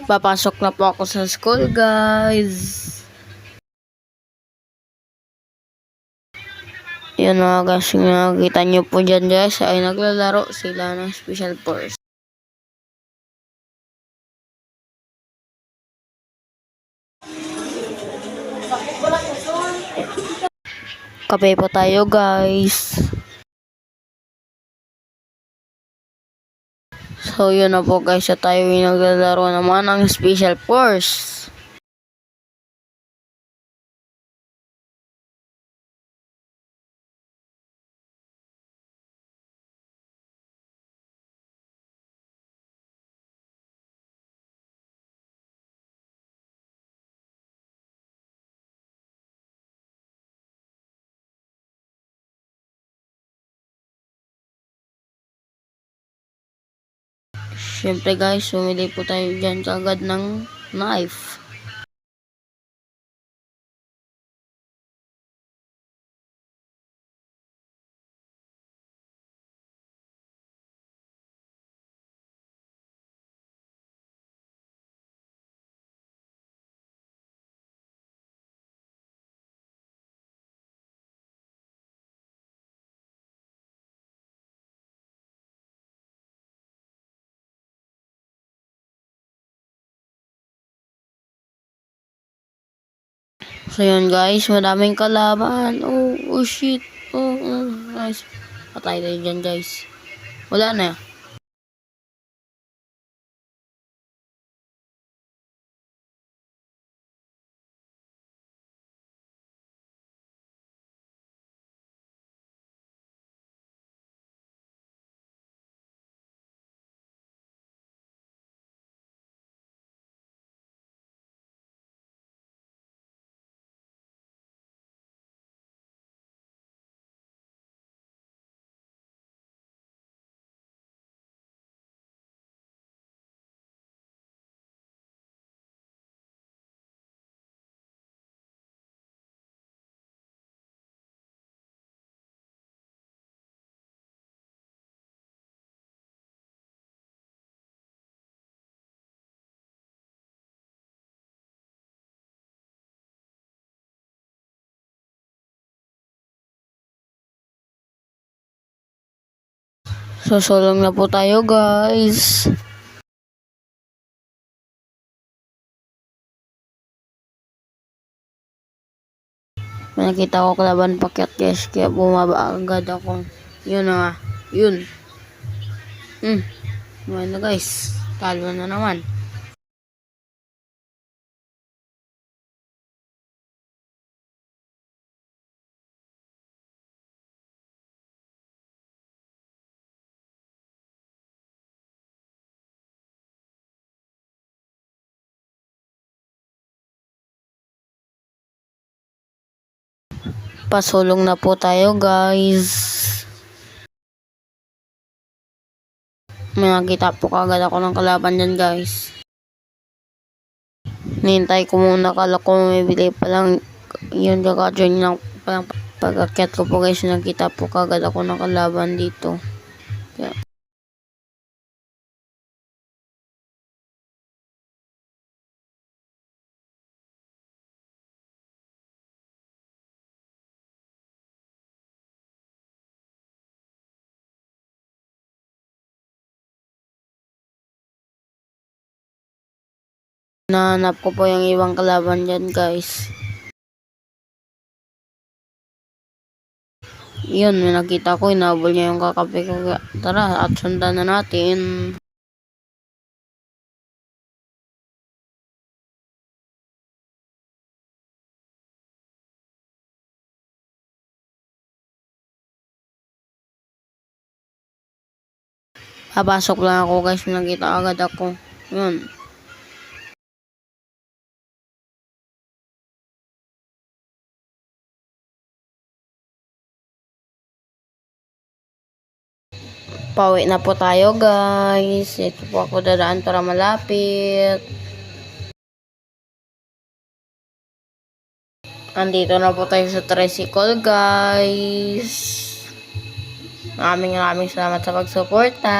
Papasok na po ako sa school, guys. Yan mga guys, nakikita nyo po dyan guys, ay naglalaro sila ng Special Force. Kape po tayo guys. So yun na po guys, tayo ay naglalaro naman ng Special Force. Siyempre guys, sumili po tayo dyan kagad ng knife. So yun guys, madaming kalaban. Oh shit. Guys. Patay tayo dyan guys. Wala na. Susulong na po tayo guys. May nakita ko kalaban pakyat guys, kaya bumaba agad ako. Yun na nga. Yun. Ano guys, talo na naman. Pasulong na po tayo guys. May nakita po kagad ako ng kalaban dyan guys. Nihintay ko muna, kala ko may bili pa lang. Yun, kaka-join lang palang. Pag-akyat ko po guys, nakita po kagad ako ng kalaban dito. Kaya nahanap ko po yung ibang kalaban dyan guys. Yun, may nakita ko, inabol niya yung kakape ko. Tara, at sundan na natin. Papasok lang ako guys, may nakita agad ako. Yun. Pauwi na po tayo guys. Ito po ako dadaan para malapit. Andito na po tayo sa tricycle guys. Maraming salamat sa pagsuporta.